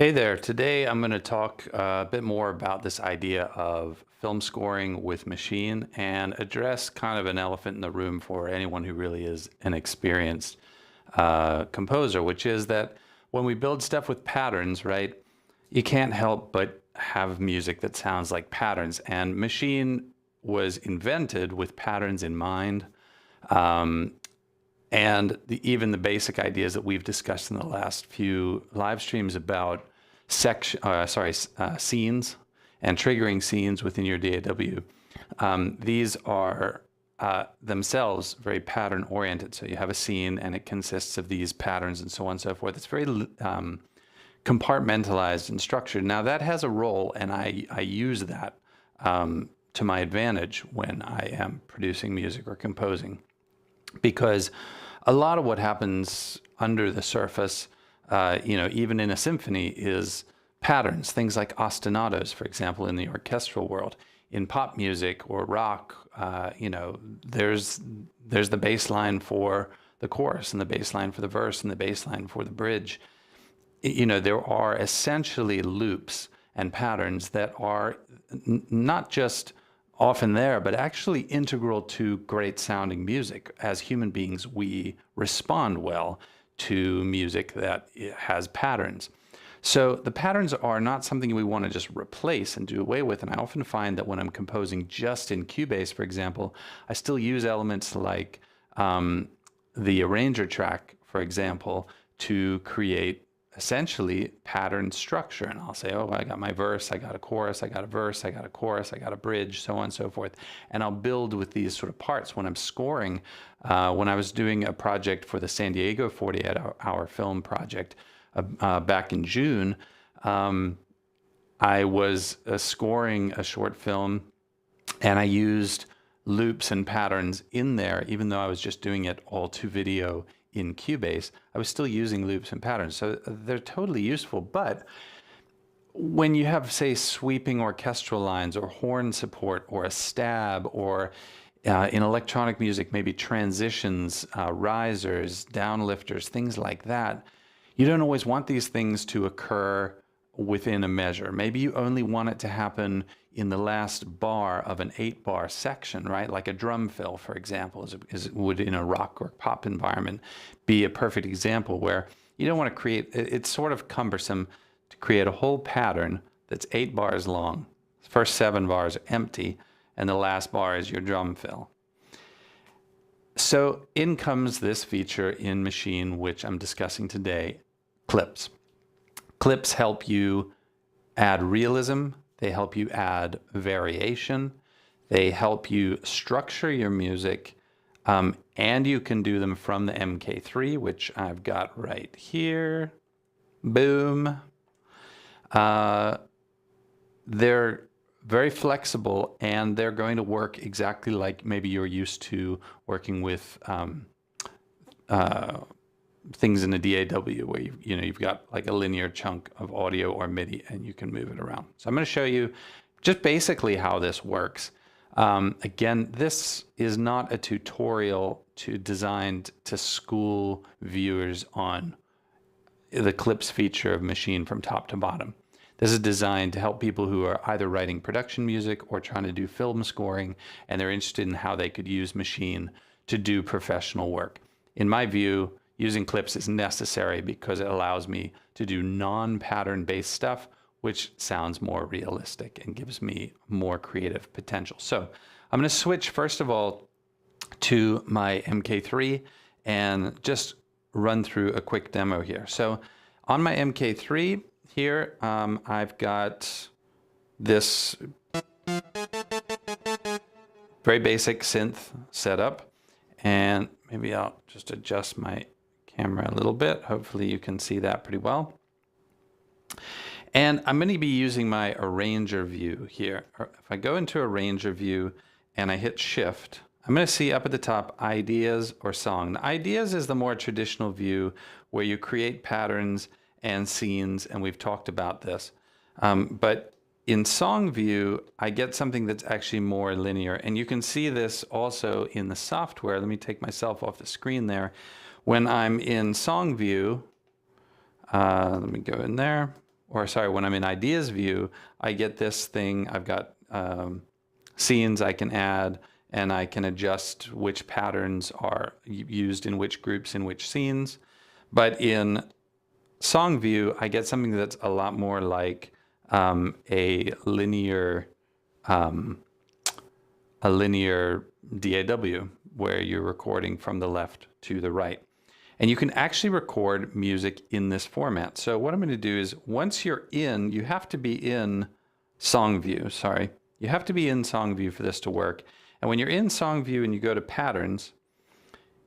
Hey there. Today I'm going to talk a bit more about this idea of film scoring with Maschine and address kind of an elephant in the room for anyone who really is an experienced composer, which is that when we build stuff with patterns, right, you can't help but have music that sounds like patterns. And Maschine was invented with patterns in mind. And even the basic ideas that we've discussed in the last few live streams about scenes and triggering scenes within your DAW. These are themselves very pattern oriented. So you have a scene and it consists of these patterns and so on and so forth. It's very compartmentalized and structured. Now that has a role, and I use that to my advantage when I am producing music or composing, because a lot of what happens under the surface, even in a symphony, is patterns, things like ostinatos, for example, in the orchestral world. In pop music or rock, there's the bass line for the chorus and the bass line for the verse and the bass line for the bridge. There are essentially loops and patterns that are not just often there, but actually integral to great sounding music. As human beings, we respond well to music that has patterns. So the patterns are not something we want to just replace and do away with. And I often find that when I'm composing just in Cubase, for example, I still use elements like the arranger track, for example, to create essentially pattern structure. And I'll say, oh, I got my verse, I got a chorus, I got a verse, I got a chorus, I got a bridge, so on and so forth. And I'll build with these sort of parts. When I'm scoring, when I was doing a project for the San Diego 48-hour film project back in June, I was scoring a short film, and I used loops and patterns in there, even though I was just doing it all to video in Cubase. I was still using loops and patterns. So they're totally useful. But when you have, say, sweeping orchestral lines or horn support or a stab, or in electronic music, maybe transitions, risers, downlifters, things like that, you don't always want these things to occur within a measure. Maybe you only want it to happen in the last bar of an 8-bar section, right? Like a drum fill, for example, would in a rock or pop environment be a perfect example, where you don't want to create, it's sort of cumbersome to create a whole pattern that's 8 bars long. The first 7 bars are empty, and the last bar is your drum fill. So in comes this feature in Maschine, which I'm discussing today, clips. Clips help you add realism. They help you add variation. They help you structure your music, and you can do them from the MK3, which I've got right here. Boom. They're very flexible, and they're going to work exactly like maybe you're used to working with things in a DAW, where you've got like a linear chunk of audio or MIDI, and you can move it around. So I'm going to show you just basically how this works. Again, this is not a tutorial designed to school viewers on the clips feature of Maschine from top to bottom. This is designed to help people who are either writing production music or trying to do film scoring, and they're interested in how they could use Maschine to do professional work. In my view, using clips is necessary because it allows me to do non-pattern based stuff, which sounds more realistic and gives me more creative potential. So I'm going to switch first of all to my MK3 and just run through a quick demo here. So on my MK3 here, I've got this very basic synth setup, and maybe I'll just adjust my camera a little bit. Hopefully you can see that pretty well. And I'm going to be using my arranger view here. If I go into arranger view and I hit shift, I'm going to see up at the top ideas or song. Now, ideas is the more traditional view where you create patterns and scenes, and we've talked about this. But in song view, I get something that's actually more linear, and you can see this also in the software. Let me take myself off the screen there. When I'm in song view, let me go in there, or sorry, when I'm in ideas view, I get this thing. I've got scenes I can add, and I can adjust which patterns are used in which groups in which scenes. But in song view, I get something that's a lot more like a linear DAW, where you're recording from the left to the right. And you can actually record music in this format. So what I'm going to do is, once you're in, you have to be in song view, sorry. You have to be in song view for this to work. And when you're in song view and you go to patterns,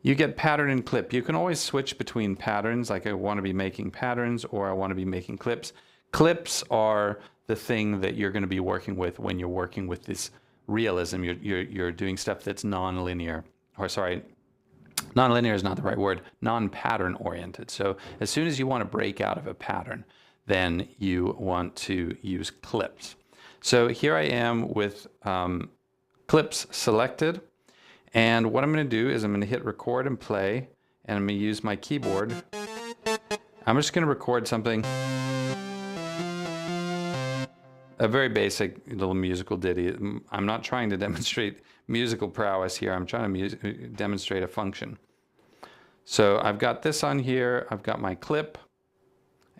you get pattern and clip. You can always switch between patterns, like I want to be making patterns or I want to be making clips. Clips are the thing that you're going to be working with when you're working with this realism. You're doing stuff that's non-linear, or sorry, non-linear is not the right word, non-pattern oriented. So as soon as you want to break out of a pattern, then you want to use clips. So here I am with clips selected. And what I'm going to do is I'm going to hit record and play, and I'm going to use my keyboard. I'm just going to record something, a very basic little musical ditty. I'm not trying to demonstrate musical prowess here. I'm trying to demonstrate a function. So I've got this on here. I've got my clip,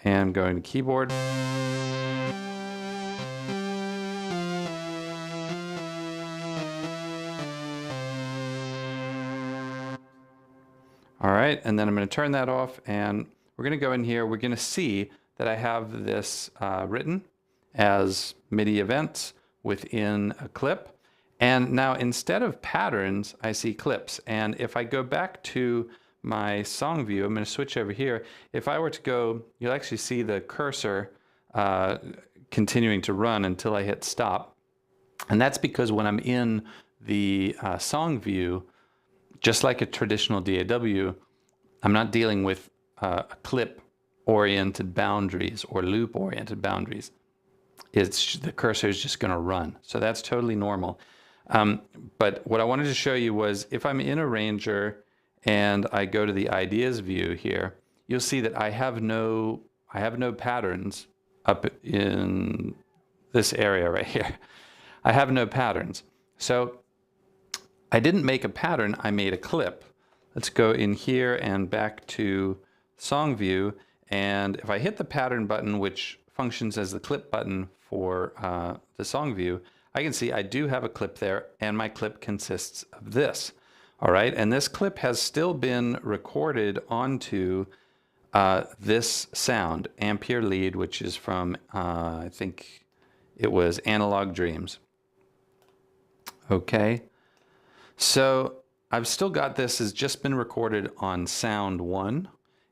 and I'm going to keyboard. All right, and then I'm going to turn that off, and we're going to go in here. We're going to see that I have this written as MIDI events within a clip. And now instead of patterns, I see clips. And if I go back to my song view, I'm going to switch over here. If I were to go, you'll actually see the cursor continuing to run until I hit stop. And that's because when I'm in the song view, just like a traditional DAW, I'm not dealing with clip-oriented boundaries or loop-oriented boundaries. The cursor is just going to run. So that's totally normal. But what I wanted to show you was, if I'm in Arranger and I go to the ideas view here, you'll see that I have no patterns up in this area right here. I have no patterns. So I didn't make a pattern, I made a clip. Let's go in here and back to song view. And if I hit the pattern button, which functions as the clip button for the song view, I can see I do have a clip there, and my clip consists of this. All right, and this clip has still been recorded onto this sound, Ampere Lead, which is from, I think it was Analog Dreams. Okay. So I've still got this has just been recorded on sound 1,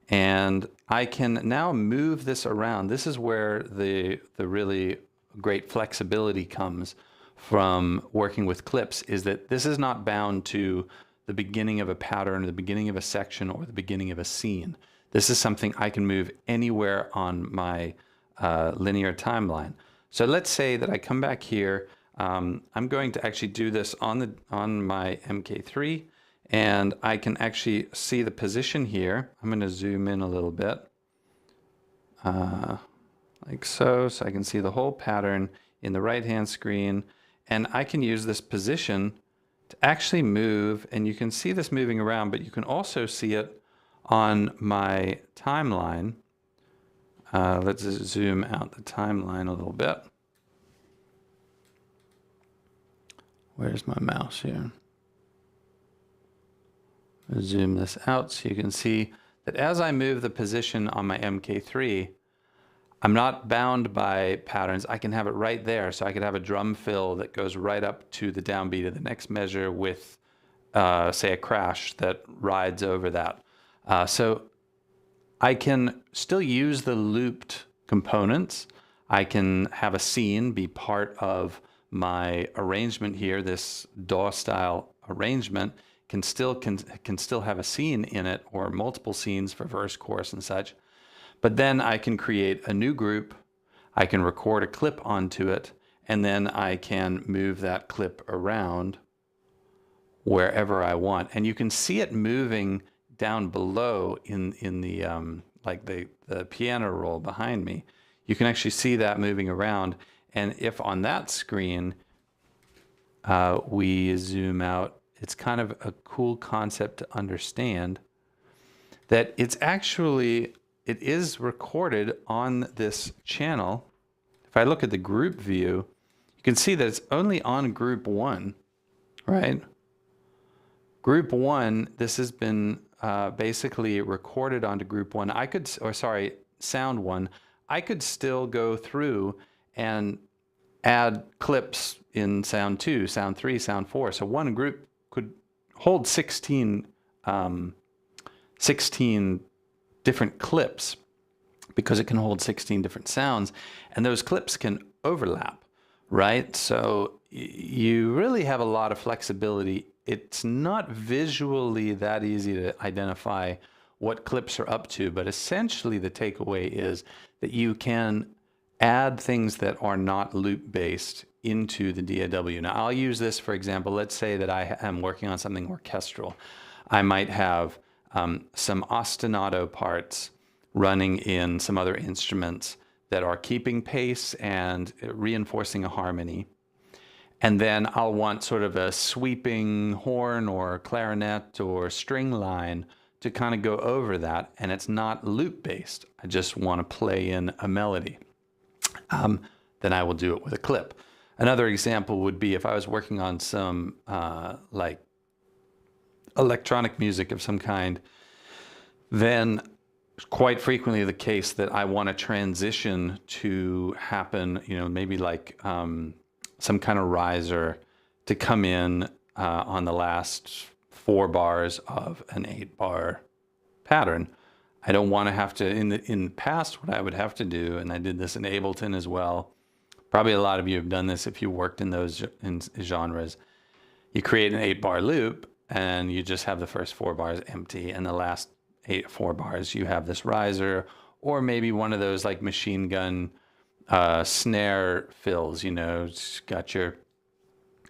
and I can now move this around. This is where the really great flexibility comes from working with clips, is that this is not bound to the beginning of a pattern, or the beginning of a section, or the beginning of a scene. This is something I can move anywhere on my linear timeline. So let's say that I come back here. I'm going to actually do this on my MK3, and I can actually see the position here. I'm going to zoom in a little bit, like so I can see the whole pattern in the right-hand screen, and I can use this position to actually move, and you can see this moving around, but you can also see it on my timeline. Let's zoom out the timeline a little bit. Where's my mouse here? I'll zoom this out so you can see that as I move the position on my MK3, I'm not bound by patterns. I can have it right there. So I could have a drum fill that goes right up to the downbeat of the next measure with, say, a crash that rides over that. So I can still use the looped components. I can have a scene be part of my arrangement here. This DAW style arrangement can still have a scene in it, or multiple scenes for verse, chorus, and such. But then I can create a new group, I can record a clip onto it, and then I can move that clip around wherever I want. And you can see it moving down below in the like the piano roll behind me. you can actually see that moving around. And if on that screen we zoom out, it's kind of a cool concept to understand that it's actually, it is recorded on this channel. If I look at the group view, you can see that it's only on group 1, right? Group 1, this has been basically recorded onto group 1. I could, or sorry, sound 1. I could still go through and add clips in sound 2, sound 3, sound 4. So one group could hold 16 different clips because it can hold 16 different sounds, and those clips can overlap, right? So you really have a lot of flexibility. It's not visually that easy to identify what clips are up to, but essentially the takeaway is that you can add things that are not loop-based into the DAW. Now, I'll use this for example. Let's say that I am working on something orchestral. I might have some ostinato parts running in some other instruments that are keeping pace and reinforcing a harmony. And then I'll want sort of a sweeping horn or clarinet or string line to kind of go over that. And it's not loop-based. I just want to play in a melody. Then I will do it with a clip. Another example would be if I was working on some like electronic music of some kind, then quite frequently the case that I want a transition to happen, you know, maybe like some kind of riser to come in on the last 4 bars of an 8-bar pattern. I don't want to have to, in the past, what I would have to do, and I did this in Ableton as well, probably a lot of you have done this if you worked in those genres, you create an 8-bar loop and you just have the first 4 bars empty, and the last 4 bars you have this riser, or maybe one of those like machine gun snare fills, you know, it's got your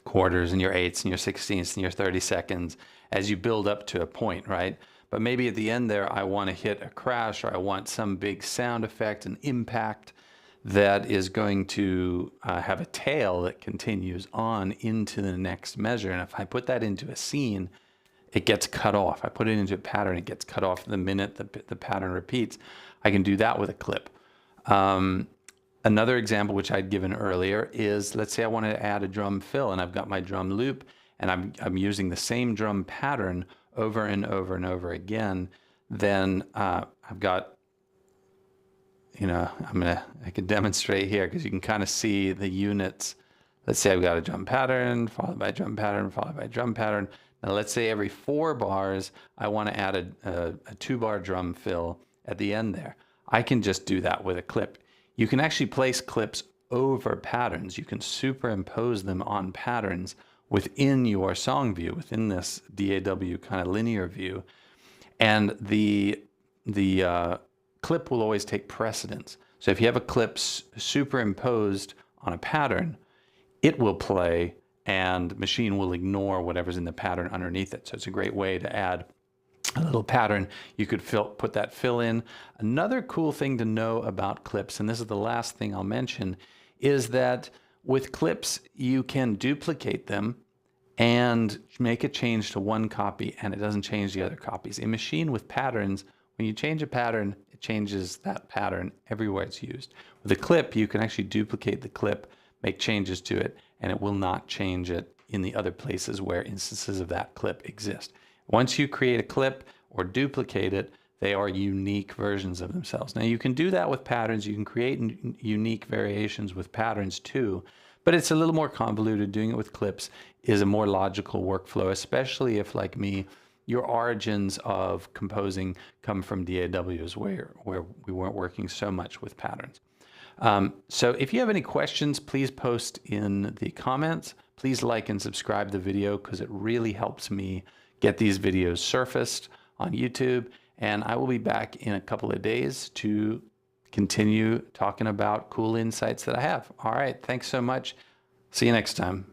quarters and your 8ths and your 16ths and your 32nds as you build up to a point, right? But maybe at the end there, I want to hit a crash, or I want some big sound effect, an impact that is going to have a tail that continues on into the next measure. And if I put that into a scene, it gets cut off. I put it into a pattern, it gets cut off the minute the pattern repeats. I can do that with a clip. Another example, which I'd given earlier, is let's say I want to add a drum fill, and I've got my drum loop, and I'm using the same drum pattern over and over and over again. Then I've got, you know, I can demonstrate here because you can kind of see the units. Let's say I've got a drum pattern, followed by a drum pattern, followed by a drum pattern. Now let's say every 4 bars, I want to add a 2-bar drum fill at the end there. I can just do that with a clip. You can actually place clips over patterns. You can superimpose them on patterns within your song view, within this DAW kind of linear view. And the clip will always take precedence. So if you have a clip superimposed on a pattern, it will play and Maschine will ignore whatever's in the pattern underneath it. So it's a great way to add a little pattern. You could put that fill in. Another cool thing to know about clips, and this is the last thing I'll mention, is that with clips, you can duplicate them and make a change to one copy and it doesn't change the other copies. In Maschine with patterns, when you change a pattern, it changes that pattern everywhere it's used. With a clip, you can actually duplicate the clip, make changes to it, and it will not change it in the other places where instances of that clip exist. Once you create a clip or duplicate it, they are unique versions of themselves. Now you can do that with patterns. You can create unique variations with patterns too, but it's a little more convoluted. Doing it with clips is a more logical workflow, especially if, like me, your origins of composing come from DAWs where we weren't working so much with patterns. So if you have any questions, please post in the comments. Please like and subscribe the video because it really helps me get these videos surfaced on YouTube. And I will be back in a couple of days to continue talking about cool insights that I have. All right, thanks so much. See you next time.